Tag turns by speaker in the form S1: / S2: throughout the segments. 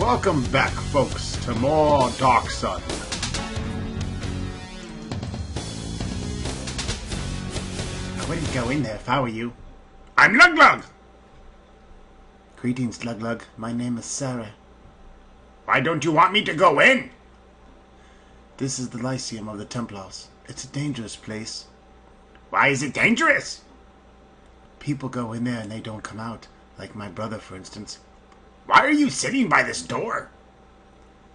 S1: Welcome back, folks, to more Draxon. I wouldn't go in there if I were you. I'm Luglug!
S2: Greetings, Luglug. My name is Sarah.
S1: Why don't you want me to go in?
S2: This is the Lyceum of the Templars. It's a dangerous place.
S1: Why is it dangerous?
S2: People go in there and they don't come out. Like my brother, for instance.
S1: Why are you sitting by this door?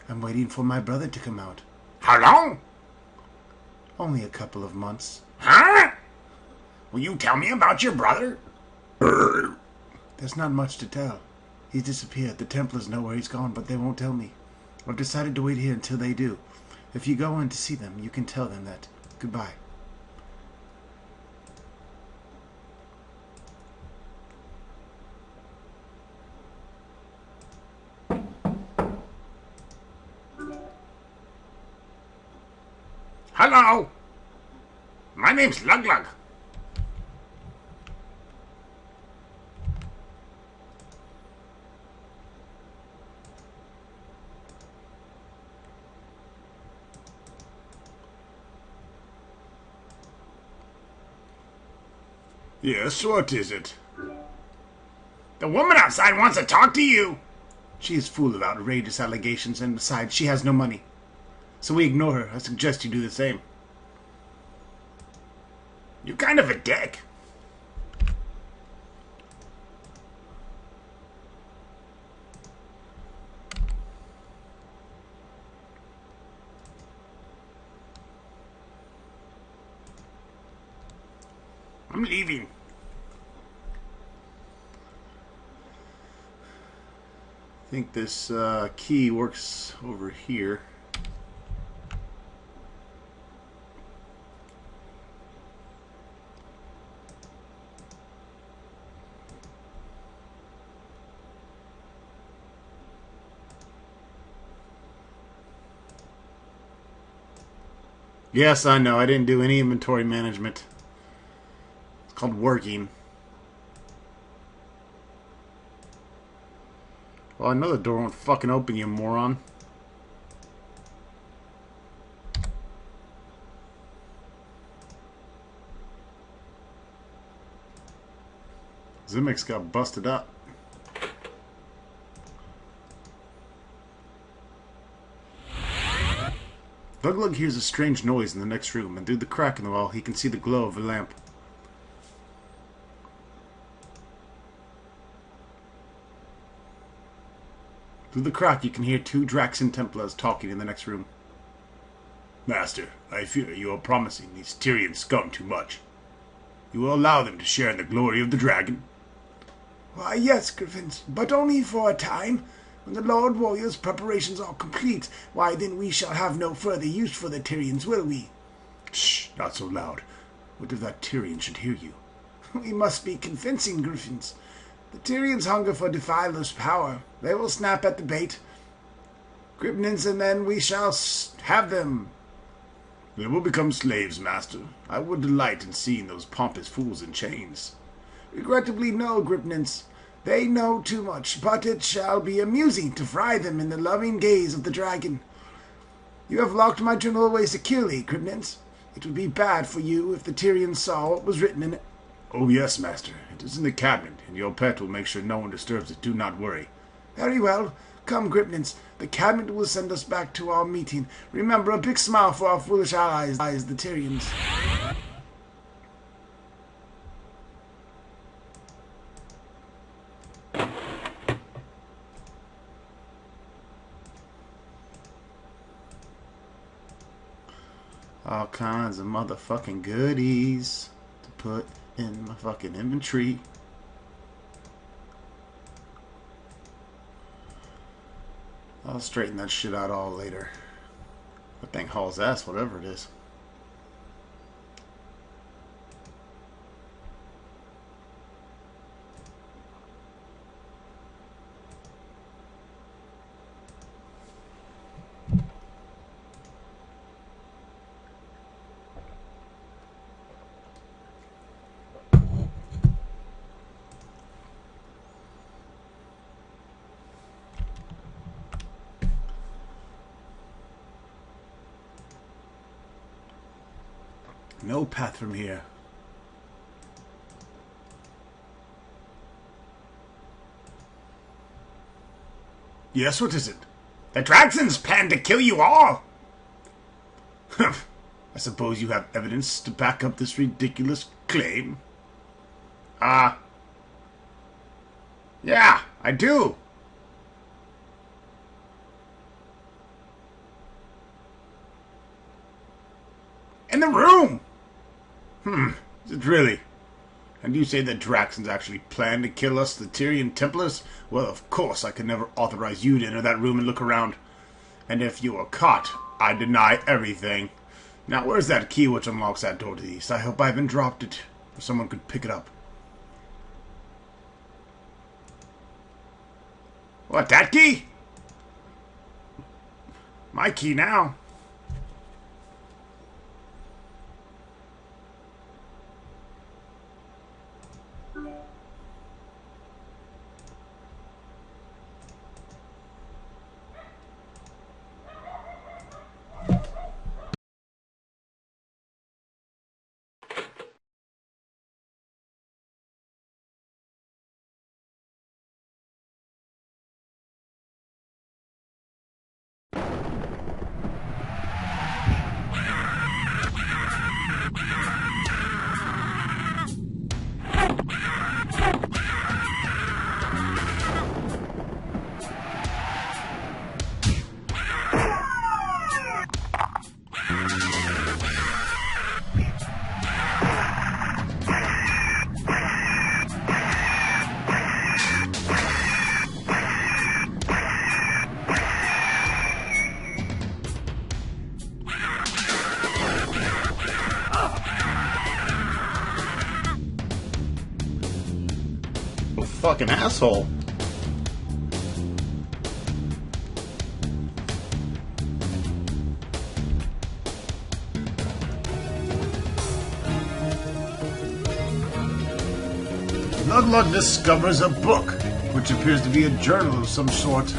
S2: I'm waiting for my brother to come out.
S1: How long?
S2: Only a couple of months.
S1: Huh? Will you tell me about your brother?
S2: There's not much to tell. He's disappeared. The Templars know where he's gone, but they won't tell me. I've decided to wait here until they do. If you go in to see them, you can tell them that. Goodbye.
S1: Hello. My name's Luglug. Yes, what is it? The woman outside wants to talk to you.
S2: She is full of outrageous allegations, and besides, she has no money. So we ignore her. I suggest you do the same.
S1: You're kind of a dick. I'm leaving.
S2: I think this key works over here. Yes, I know. I didn't do any inventory management. It's called working. Well, I know the door won't fucking open, you moron. Zimix got busted up. Luglug hears a strange noise in the next room, and through the crack in the wall he can see the glow of a lamp. Through the crack you can hear two draxon Templars talking in the next room.
S1: Master, I fear you are promising these Tyrian scum too much. You will allow them to share in the glory of the dragon?
S3: Why, yes, Griffins, but only for a time. When the Lord Warrior's preparations are complete, why then we shall have no further use for the Tyrians, will we?
S1: Shh, not so loud. What if that Tyrian should hear you?
S3: We must be convincing, Griffins. The Tyrians hunger for Defiler's power. They will snap at the bait. Gripnins, and then we shall have them.
S1: They will become slaves, master. I would delight in seeing those pompous fools in chains.
S3: Regrettably, no, Gripnins. They know too much, but it shall be amusing to fry them in the loving gaze of the dragon. You have locked my journal away securely, Gripnins. It would be bad for you if the Tyrians saw what was written in it.
S1: Oh, yes, master. It is in the cabinet, and your pet will make sure no one disturbs it. Do not worry.
S3: Very well. Come, Gripnins. The cabinet will send us back to our meeting. Remember, a big smile for our foolish allies, the Tyrians.
S2: All kinds of motherfucking goodies to put in my fucking inventory. I'll straighten that shit out all later. That thing hauls ass, whatever it is. no path from here.
S1: Yes, what is it? The draxons plan to kill you all! Humph. I suppose you have evidence to back up this ridiculous claim? Yeah, I do. In the room! Is it really? And you say that draxons actually plan to kill us, the Tyrian Templars? Well, of course, I could never authorize you to enter that room and look around. And if you were caught, I'd deny everything. Now, where's that key which unlocks that door to the east? I hope I haven't dropped it, or someone could pick it up. What, that key? My key now. Fucking asshole. Ludlug discovers a book, which appears to be a journal of some sort.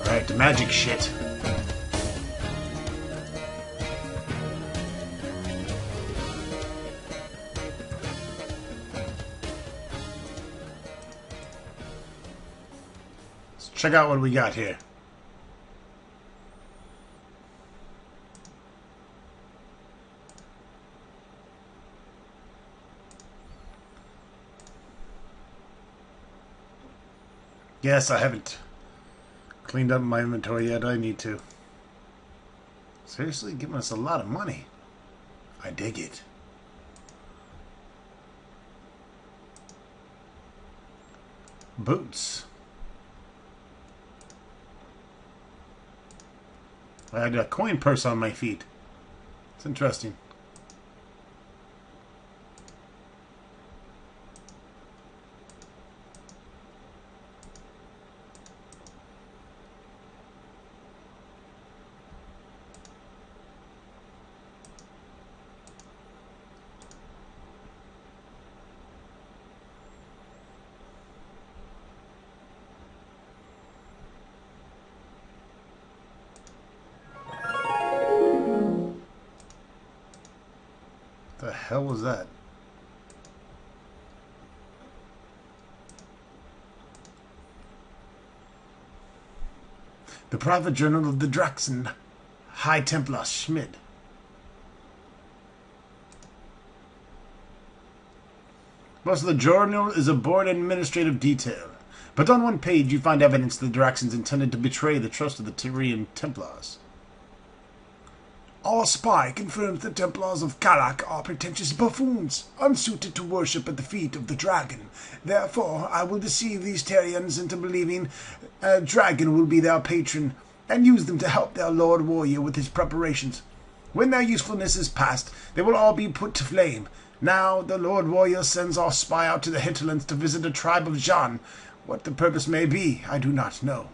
S1: Alright, the magic shit. Let's check out what we got here. Yes, I haven't cleaned up my inventory yet. I need to. Seriously, giving us a lot of money. I dig it. Boots. I had a coin purse on my feet. It's interesting. The hell was that? The private journal of the Draxon, High Templar Schmid. Most of the journal is a bored administrative detail, but on one page you find evidence the Draxons intended to betray the trust of the Tyrian Templars.
S3: Our spy confirms the Templars of Kalak are pretentious buffoons, unsuited to worship at the feet of the dragon. Therefore, I will deceive these Tyrians into believing a dragon will be their patron, and use them to help their Lord Warrior with his preparations. When their usefulness is past, they will all be put to flame. Now, the Lord Warrior sends our spy out to the hinterlands to visit a tribe of Jan. What the purpose may be, I do not know.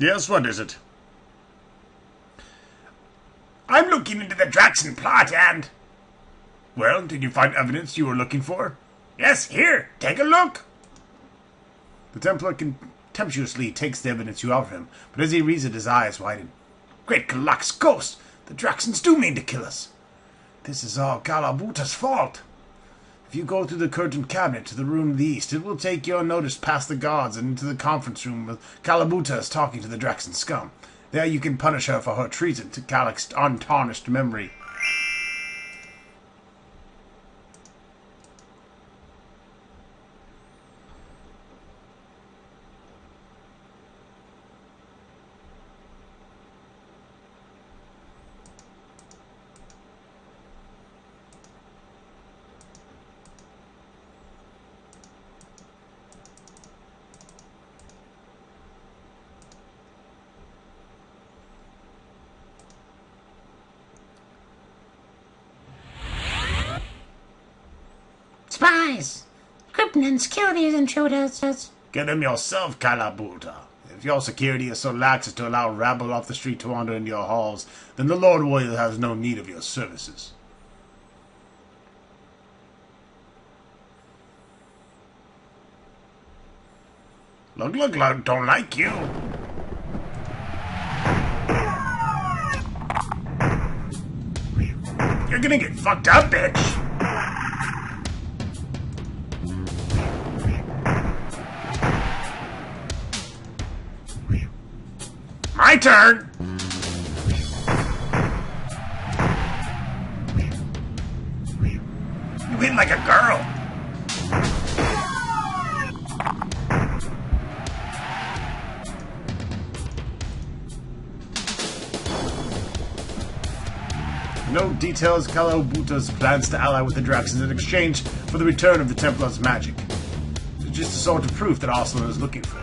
S1: Yes, what is it?
S3: I'm looking into the Draxon plot and...
S1: Well, did you find evidence you were looking for?
S3: Yes, here, take a look.
S1: The Templar contemptuously takes the evidence you offer him, but as he reads it, his eyes widen.
S3: Great Kalak's ghost! The Draxons do mean to kill us. This is all Kalabuta's fault.
S1: If you go through the curtained cabinet to the room to the east, it will take you unnoticed past the gods and into the conference room where Kalabuta is talking to the Draxon scum. There you can punish her for her treason to Kalak's untarnished memory.
S4: Spies! Kryptonians, kill these intruders!
S1: Get them yourself, Kalabuta. If your security is so lax as to allow rabble off the street to wander into your halls, then the Lord Warrior has no need of your services.
S3: Look, don't like you. You're gonna get fucked up, bitch. My turn! You hit like a girl!
S1: No details Kalabuta's plans to ally with the Draxons in exchange for the return of the Templar's magic. It's just the sort of proof that Arsenal is looking for.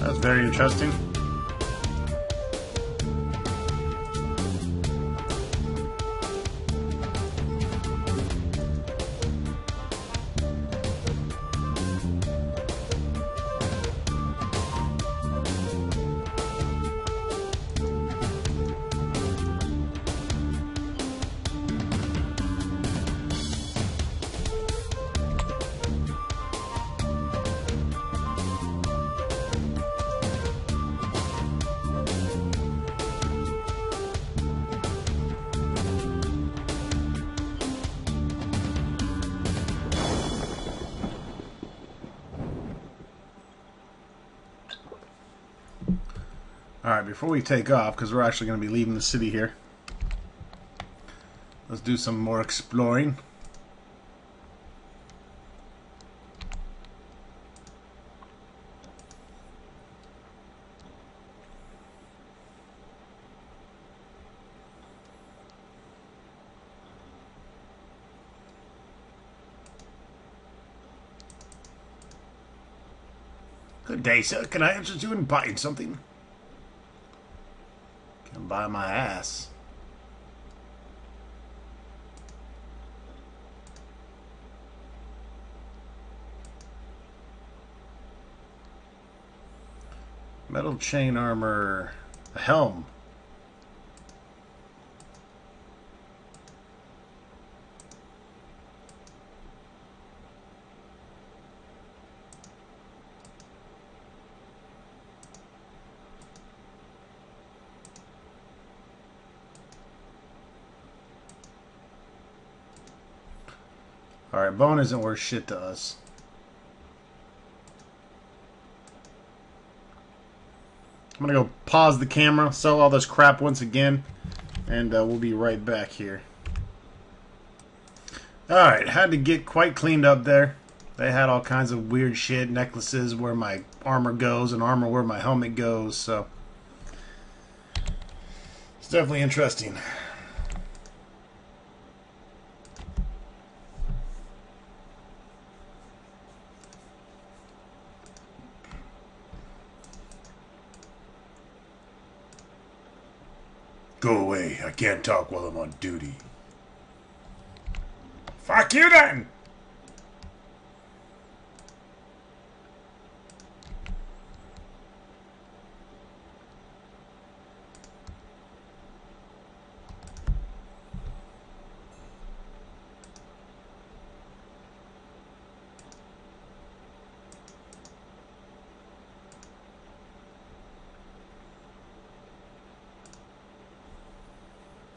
S1: That's very interesting. Alright, before we take off, because we're actually going to be leaving the city here, let's do some more exploring.
S3: Good day, sir. Can I interest you in buying something?
S1: Can buy my ass. Metal chain armor. A helm. Alright, bone isn't worth shit to us.
S5: I'm gonna go pause the camera, sell all this crap once again, and we'll be right back here. Alright, had to get quite cleaned up there. They had all kinds of weird shit, necklaces where my armor goes and armor where my helmet goes, so it's definitely interesting.
S1: Go away. I can't talk while I'm on duty. Fuck you then!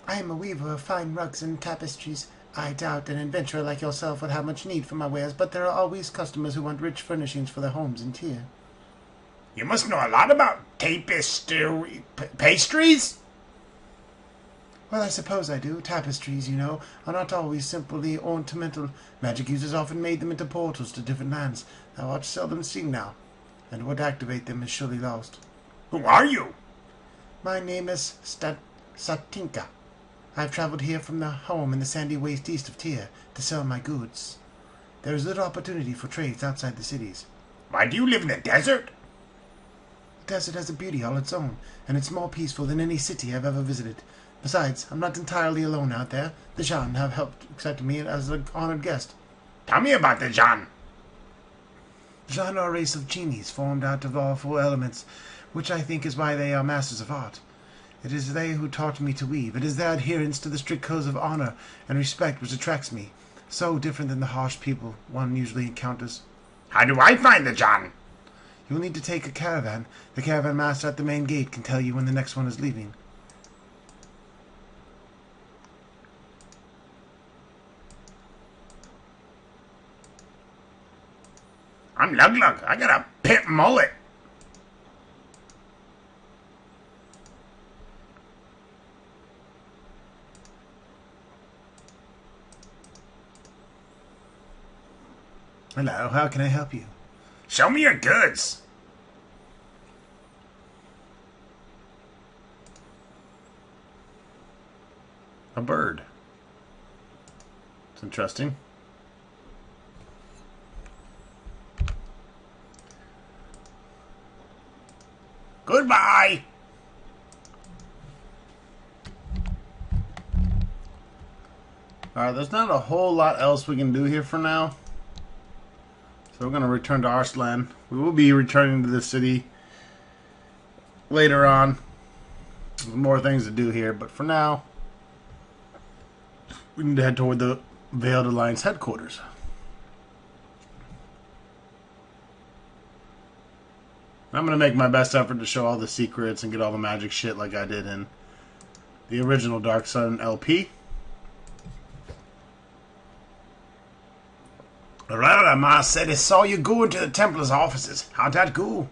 S2: I am a weaver of fine rugs and tapestries. I doubt an adventurer like yourself would have much need for my wares, but there are always customers who want rich furnishings for their homes in Tyr.
S1: You must know a lot about pastries?
S2: Well, I suppose I do. Tapestries, you know, are not always simply ornamental. Magic users often made them into portals to different lands. Thou art seldom seen now, and what activate them is surely lost.
S1: Who are you?
S2: My name is Satinka. I have traveled here from the home in the sandy waste east of Tyr to sell my goods. There is little opportunity for trades outside the cities.
S1: Why do you live in the desert?
S2: The desert has a beauty all its own, and it's more peaceful than any city I've ever visited. Besides, I'm not entirely alone out there. The Jan have helped accept me as an honored guest.
S1: Tell me about the Jan.
S2: The Jan are a race of genies formed out of all four elements, which I think is why they are masters of art. It is they who taught me to weave. It is their adherence to the strict codes of honor and respect which attracts me. So different than the harsh people one usually encounters.
S1: How do I find the Jan?
S2: You will need to take a caravan. The caravan master at the main gate can tell you when the next one is leaving.
S1: I'm Lug Lug. I got a pimp mullet.
S2: Hello, how can I help you?
S1: Show me your goods.
S5: A bird. It's interesting.
S1: Goodbye.
S5: Alright, there's not a whole lot else we can do here for now. So we're going to return to Arslan. We will be returning to the city later on. There's more things to do here, but for now, we need to head toward the Veiled Alliance headquarters. I'm going to make my best effort to show all the secrets and get all the magic shit like I did in the original Dark Sun LP.
S1: Ravager said he saw you go into the Templar's offices. How'd that go?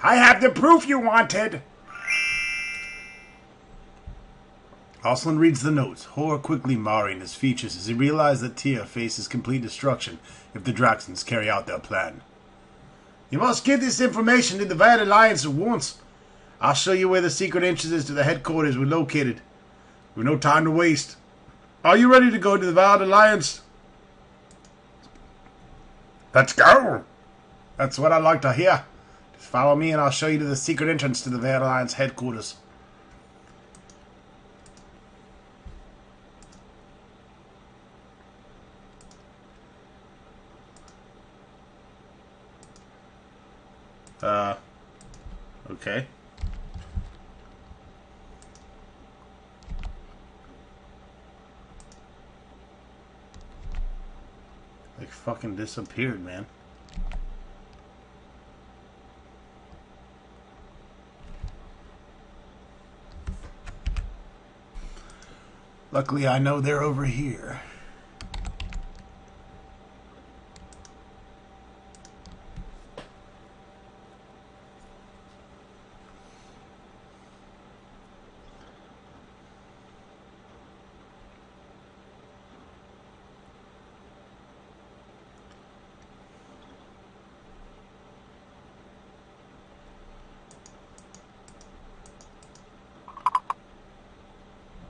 S1: I have the proof you wanted.
S5: Arslan reads the notes, horror quickly marring his features as he realizes that Tyr faces complete destruction if the Draxons carry out their plan.
S1: You must get this information to the Veiled Alliance at once. I'll show you where the secret entrances to the headquarters were located. We've no time to waste. Are you ready to go to the Veiled Alliance? Let's go. That's what I'd like to hear. Just follow me and I'll show you to the secret entrance to the Veiled Alliance headquarters.
S5: Okay. They fucking disappeared, man.
S2: Luckily, I know they're over here.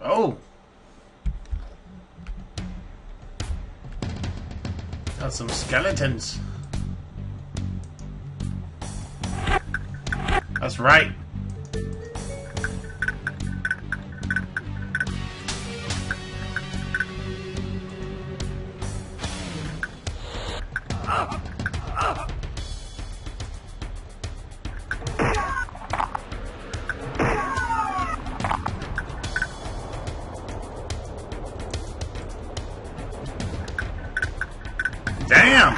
S5: Oh. Got some skeletons. That's right. Damn!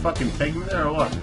S5: Fucking take me there or what?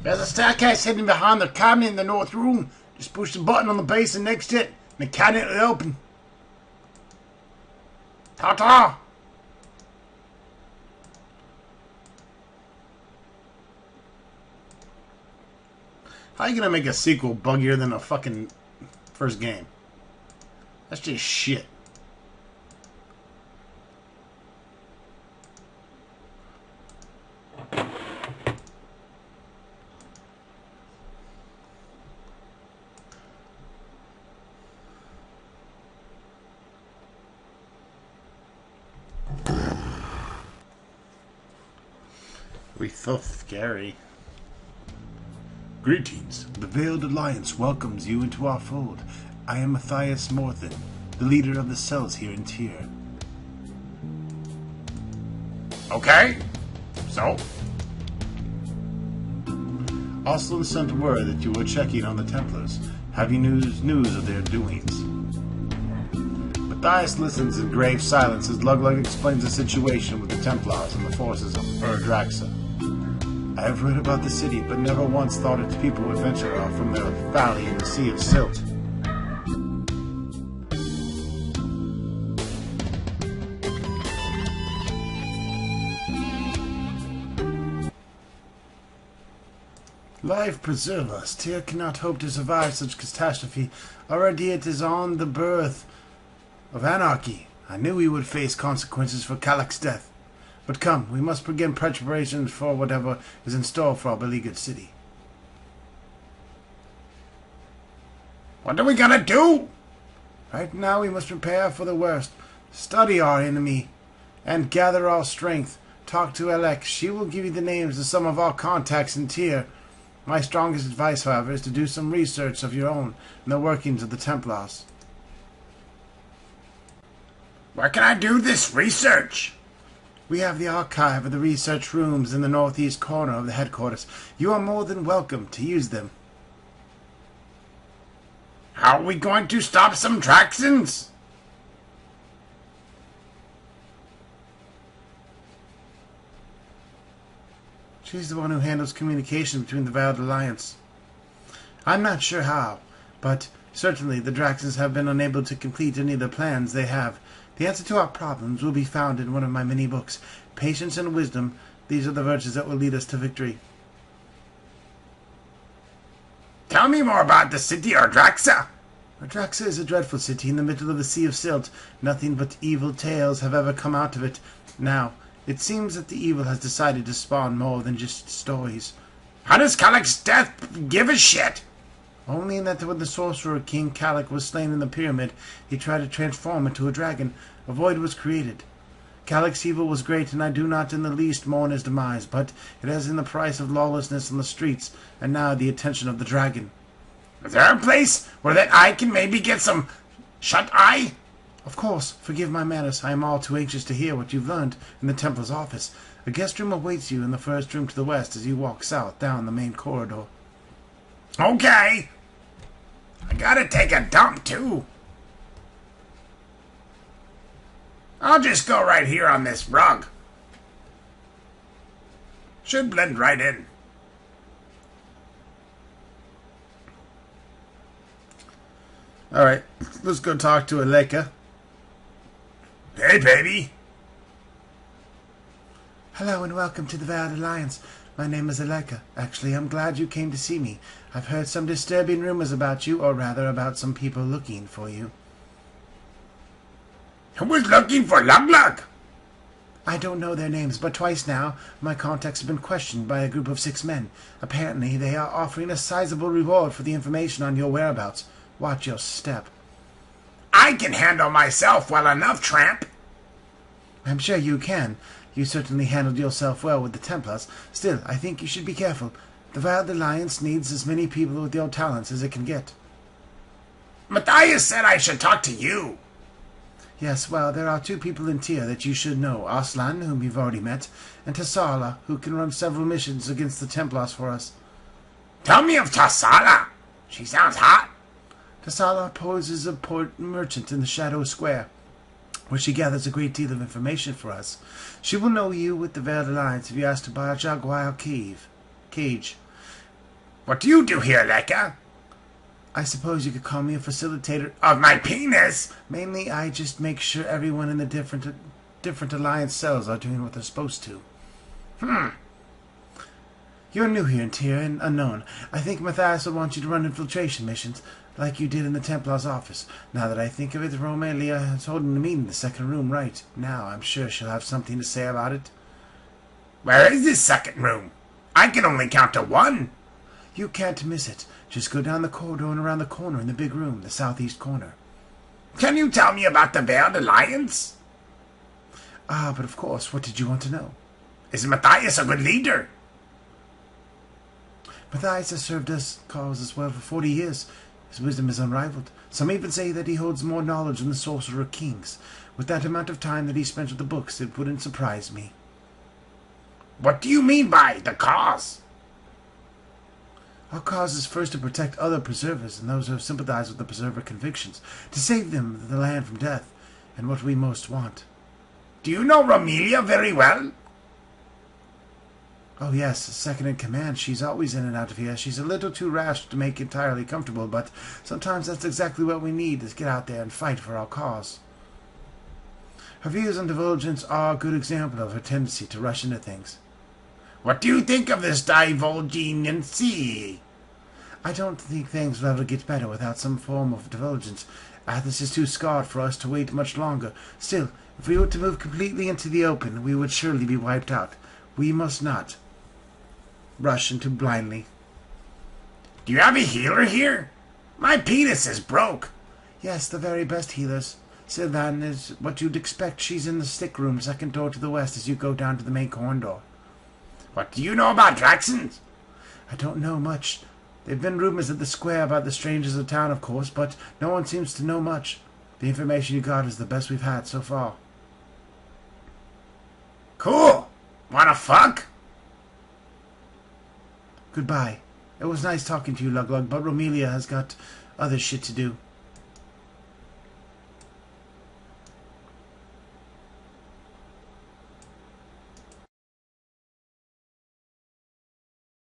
S3: There's a staircase hidden behind the cabinet in the north room. Just push the button on the base and next to it, and the cabinet will open. Ta-ta!
S5: How are you gonna make a sequel buggier than a fucking first game? That's just shit. We're so scary.
S2: Greetings. The Veiled Alliance welcomes you into our fold. I am Matthias Morthen, the leader of the cells here in Tyr.
S1: Okay. So?
S2: Oslin sent word that you were checking on the Templars. Have you news of their doings? Matthias listens in grave silence as Luglug explains the situation with the Templars and the forces of draxon. I have heard about the city, but never once thought its people would venture out from their valley in the Sea of Silt. Life preserve us. Tyr cannot hope to survive such catastrophe. Already it is on the birth of anarchy. I knew we would face consequences for Kalak's death. But come, we must begin preparations for whatever is in store for our beleaguered city.
S1: What are we gonna do?
S2: Right now we must prepare for the worst. Study our enemy and gather our strength. Talk to Alex. She will give you the names of some of our contacts in Tyr. My strongest advice, however, is to do some research of your own in the workings of the Templars.
S1: Where can I do this research?
S2: We have the archive of the research rooms in the northeast corner of the headquarters. You are more than welcome to use them.
S1: How are we going to stop some draxons?
S2: She's the one who handles communication between the Veiled Alliance. I'm not sure how, but Certainly, the Draxons have been unable to complete any of the plans they have. The answer to our problems will be found in one of my many books. Patience and wisdom, these are the virtues that will lead us to victory.
S3: Tell me more about the city of Draxa.
S2: Draxa is a dreadful city in the middle of the Sea of Silt. Nothing but evil tales have ever come out of it. Now, it seems that the evil has decided to spawn more than just stories.
S3: How does Kalek's death give a shit?
S2: Only in that when the sorcerer King Kalek was slain in the pyramid, he tried to transform into a dragon. A void was created. Kalek's evil was great, and I do not in the least mourn his demise, but it has in the price of lawlessness on the streets, and now the attention of the dragon.
S3: Is there a place where that I can maybe get some shut-eye?
S2: Of course, forgive my manners. I am all too anxious to hear what you've learned in the Templar's office. A guest room awaits you in the first room to the west as you walk south down the main corridor.
S3: Okay. I gotta take a dump, too. I'll just go right here on this rug. Should blend right in.
S5: Alright, let's go talk to Aleka.
S3: Hey, baby.
S2: Hello and welcome to the Veiled Alliance. My name is Aleka. Actually, I'm glad you came to see me. I've heard some disturbing rumors about you, or rather about some people looking for you.
S3: Who was looking for Lug-Lug?
S2: I don't know their names, but twice now, my contacts have been questioned by a group of 6 men. Apparently, they are offering a sizable reward for the information on your whereabouts. Watch your step.
S3: I can handle myself well enough, tramp.
S2: I'm sure you can. You certainly handled yourself well with the Templars. Still, I think you should be careful. The Veiled Alliance needs as many people with your talents as it can get.
S3: Matthias said I should talk to you.
S2: Yes, well, there are 2 people in Tyr that you should know. Arslan, whom you've already met, and Tassala, who can run several missions against the Templars for us.
S3: Tell me of Tassala. She sounds hot.
S2: Tassala poses a port merchant in the Shadow Square, where she gathers a great deal of information for us. She will know you with the Veiled Alliance if you ask to buy a jaguar cage.
S3: What do you do here, Leka?
S2: I suppose you could call me a facilitator
S3: of my penis.
S2: Mainly, I just make sure everyone in the different Alliance cells are doing what they're supposed to. You're new here in Tyr and unknown. I think Matthias would want you to run infiltration missions, like you did in the Templar's office. Now that I think of it, Romelia is holding a meeting in the second room right now. I'm sure she'll have something to say about it.
S3: Where is this second room? I can only count to 1.
S2: You can't miss it. Just go down the corridor and around the corner in the big room, the southeast corner.
S3: Can you tell me about the Veiled Alliance?
S2: But of course, what did you want to know?
S3: Is Matthias a good leader?
S2: Matthias has served us cause as well for 40 years. His wisdom is unrivaled. Some even say that he holds more knowledge than the Sorcerer Kings. With that amount of time that he spent with the books, it wouldn't surprise me.
S3: What do you mean by the cause?
S2: Our cause is first to protect other preservers and those who have sympathized with the preserver convictions, to save them the land from death, and what we most want.
S3: Do you know Romelia very well?
S2: Oh yes, second in command. She's always in and out of here. She's a little too rash to make entirely comfortable, but sometimes that's exactly what we need, is get out there and fight for our cause. Her views on divulgence are a good example of her tendency to rush into things.
S3: What do you think of this divulgency?
S2: I don't think things will ever get better without some form of divulgence. Athos is too scarred for us to wait much longer. Still, if we were to move completely into the open, we would surely be wiped out. We must not rush into blindly.
S3: Do you have a healer here? My penis is broke.
S2: Yes, the very best healers. Sylvan is what you'd expect. She's in the stick room, second door to the west as you go down to the main corridor.
S3: What do you know about draxons?
S2: I don't know much. There have been rumors at the square about the strangers of town, of course, but no one seems to know much. The information you got is the best we've had so far.
S3: Cool. Wanna fuck?
S2: Goodbye. It was nice talking to you, Lug-Lug, but Romelia has got other shit to do.